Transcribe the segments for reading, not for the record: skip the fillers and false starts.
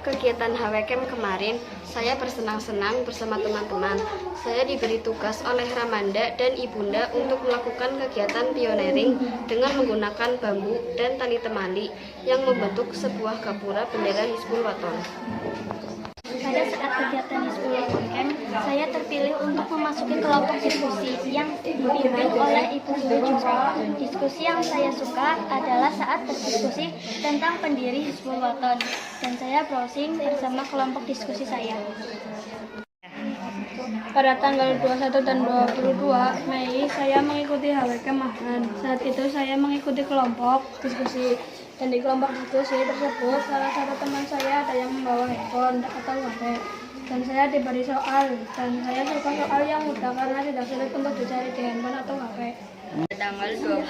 kegiatan HWKM kemarin, saya bersenang-senang bersama teman-teman. Saya diberi tugas oleh Ramanda dan Ibunda untuk melakukan kegiatan pioneering dengan menggunakan bambu dan tali temali yang membentuk sebuah gapura bendera Hizbul Wathan. Pada saat kegiatan Hizbul Wathan, saya terpilih untuk memasuki kelompok diskusi yang dipimpin oleh Ibu Guru Jumro. Diskusi yang saya suka adalah saat berdiskusi tentang pendiri Hizbul Wathan, dan saya browsing bersama kelompok diskusi saya. Pada tanggal 21 dan 22 Mei, saya mengikuti HWK Mahan. Saat itu saya mengikuti kelompok diskusi. Dan di kelompok diskusi tersebut, salah satu teman saya ada yang membawa handphone atau HP. Dan saya diberi soal. Dan saya suka soal yang mudah karena tidak sulit untuk dicari di handphone atau HP. Tanggal 21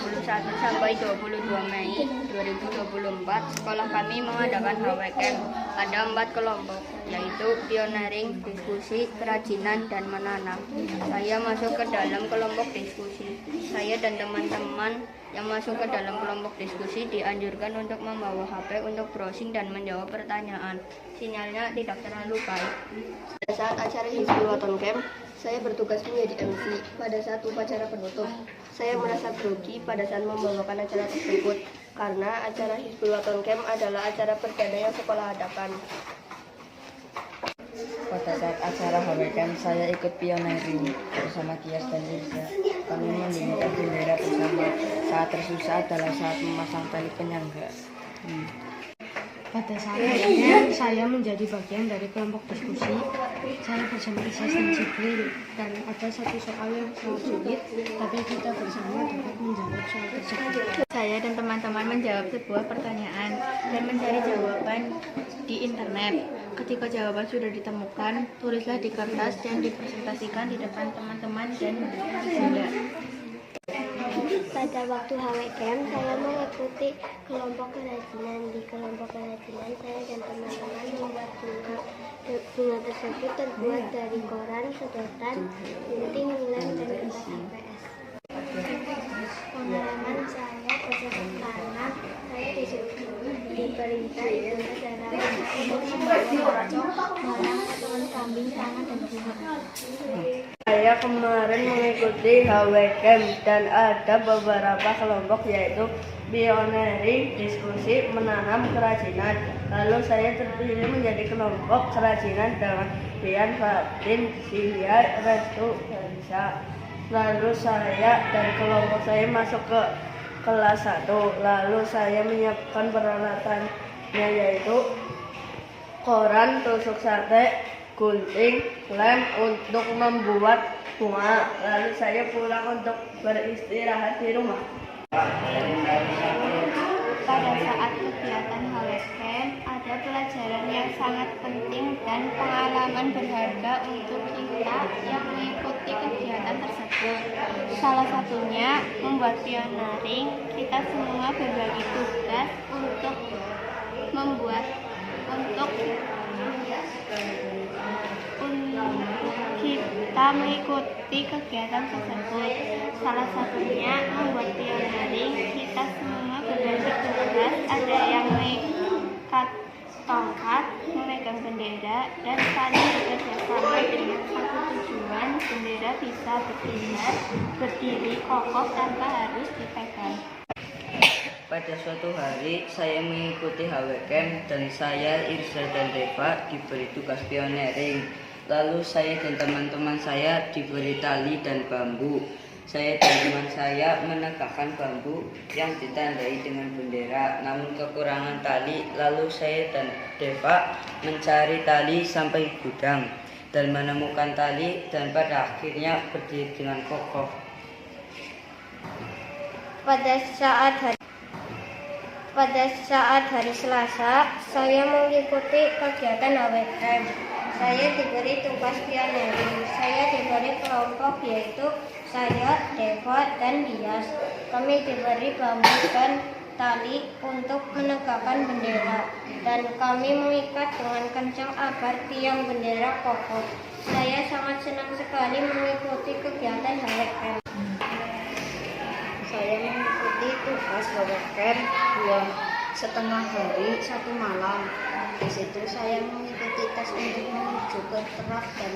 sampai 22 Mei 2024, sekolah kami mengadakan HWKM. Ada 4 kelompok, yaitu pioneering, diskusi, kerajinan, dan menanam. Saya masuk ke dalam kelompok diskusi. Saya dan teman-teman yang masuk ke dalam kelompok diskusi dianjurkan untuk membawa HP untuk browsing dan menjawab pertanyaan. Sinyalnya tidak terlalu baik. Pada saat acara Hizbul Wathan Camp, saya bertugas menjadi MC. Pada saat upacara penutup, saya merasa grogi pada saat membawakan acara tersebut karena acara Hizbul Wathan Camp adalah acara perdana yang sekolah adakan. Pada saat acara HWKM, saya ikut pioneering bersama Kias dan Irza. Kami mendirikan bendera bersama. Saat tersusah adalah saat memasang tali penyangga. Pada saat HWKM, saya menjadi bagian dari kelompok diskusi. Saya bersama Isyas dan Jibril, dan ada satu soal yang sangat sulit, tapi kita bersama dapat menjawab soal tersebut. Saya dan teman-teman menjawab sebuah pertanyaan dan mencari jawaban di internet. Ketika jawaban sudah ditemukan, tulislah di kertas dan dipresentasikan di depan teman-teman dan Ibunda. Pada waktu HWKM, saya mengikuti kelompok kerajinan. Di kelompok kerajinan, saya dan teman-teman membuat bunga. Bunga tersebut terbuat dari koran, sedotan, gunting, lem, dan kertas HPS. Pengalaman saya karena saya diperintah Ibunda dan Ramanda untuk membawa pocong, malang, potongan kambing, tangan, dan bunga. Saya kemarin mengikuti HWKM dan ada beberapa kelompok yaitu pioneering, diskusi, menanam, kerajinan. Lalu saya terpilih menjadi kelompok kerajinan dengan Dian, Fatin, Silya, Restu, Danisa. Lalu saya dan kelompok saya masuk ke kelas 1. Lalu saya menyiapkan peralatannya yaitu koran, tusuk sate, gunting, lem untuk membuat bunga. Lalu saya pulang untuk beristirahat di rumah. Pada saat kegiatan HWKM, ada pelajaran yang sangat penting dan pengalaman berharga untuk kita yang mengikuti kegiatan tersebut. Salah satunya membuat pioneering. Kita semua berbagi tugas untuk kita mengikuti kegiatan tersebut. Salah satunya membuat pioneering. Kita semua berbagi tugas. Ada yang mengikat tongkat, memegang bendera, dan saling bekerja sama dengan satu tujuan. Bendera bisa berdiri kokoh tanpa harus dipegang. Pada suatu hari, saya mengikuti HWKM dan saya, Irza dan Deva diberi tugas pioneering. Lalu saya dan teman-teman saya diberi tali dan bambu. Saya dan teman saya menegakkan bambu yang ditandai dengan bendera, namun kekurangan tali. Lalu saya dan Deva mencari tali sampai gudang dan menemukan tali dan pada akhirnya berdiri dengan kokoh. Pada saat hari Selasa, saya mengikuti kegiatan HWKM. Saya diberi tugas pioneering. Saya diberi kelompok yaitu saya, Deva, dan Dias. Kami diberi bambu dan tali untuk menegakkan bendera, dan kami mengikat dengan kencang agar tiang bendera kokoh. Saya sangat senang sekali mengikuti kegiatan HWKM. Saya mengikuti tugas HWKM 2,5 hari 1 malam. Di situ saya mengikuti tes untuk menuju ke truk dan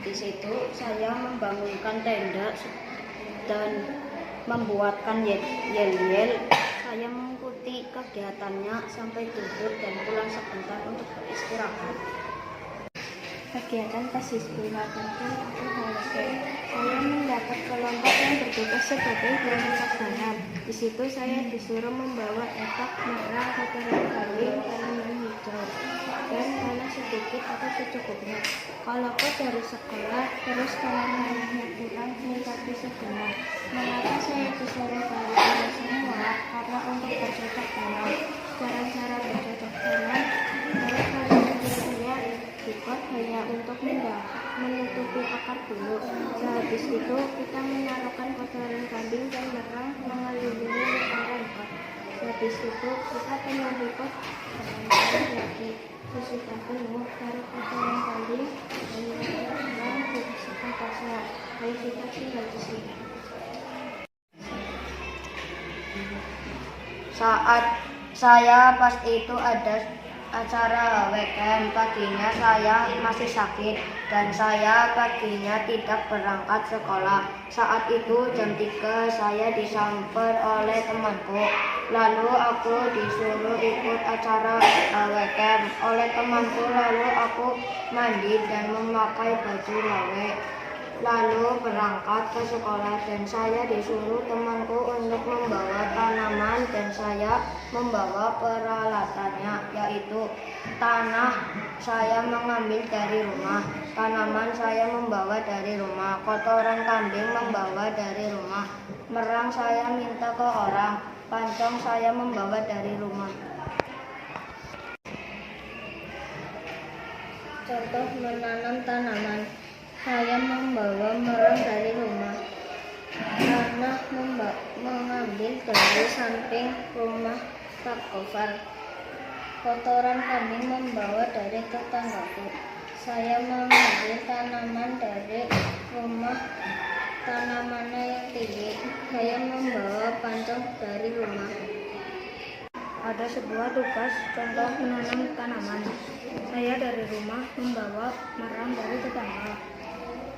di situ saya membangunkan tenda dan membuatkan yel-yel. Saya mengikuti kegiatannya sampai tidur dan pulang sebentar untuk beristirahat. Kegiatan Pasisku tentang aku HWK. Saya mendapat kelompok yang bertugas sebagai kelompok laksana. Di situ saya disuruh membawa epak, merah, kotoran kambing, tanaman hijau, dan tanah sedikit atau secukupnya. Kalau kau dari sekolah, terus kalau tanahnya kurang, minta sebelah. Mengapa saya disuruh bawa ini semua? Karena untuk bercocok tanam. Cara-cara bercocok tanam, kalau kalian punya dibuat hanya untuk menutupi akar dulu. Sehabis itu kita menaruhkan kotoran kambing dan merang mengelilingi lingkaran pot. Sehabis itu kita penuhi pot dengan lagi. Sesudah penuh, taruh kotoran kambing dan merang dibersihkan potnya. Lalu kita tinggal di sini. Saat saya pas itu ada acara weekend, paginya saya masih sakit dan saya paginya tidak berangkat sekolah. Saat itu jam 3 saya disamper oleh temanku. Lalu aku disuruh ikut acara weekend oleh temanku. Lalu aku mandi dan memakai baju lawe. Lalu berangkat ke sekolah dan saya disuruh temanku untuk membawa tanaman dan saya membawa peralatannya, yaitu tanah saya mengambil dari rumah, tanaman saya membawa dari rumah, kotoran kambing membawa dari rumah, merang saya minta ke orang, pancong saya membawa dari rumah. Contoh menanam tanaman. Saya membawa merang dari rumah, tanah mengambil dari samping rumah Pak Gofar, kotoran kambing membawa dari tetanggaku. Saya mengambil tanaman dari rumah tanamannya yang tinggi. Saya membawa pancong dari rumah. Ada sebuah tugas contoh menanam tanaman. Saya dari rumah membawa merang dari tetangga.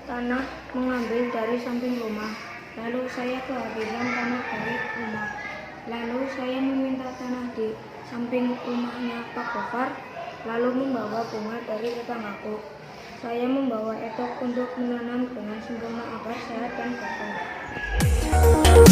Tanah mengambil dari samping rumah. Lalu saya kehabisan tanah dari rumah. Lalu saya meminta tanah di samping rumahnya Pak Gofar. Lalu membawa bunga dari tetanggaku. Saya membawa etok untuk menanam dengan sempurna agar sehat dan kokoh.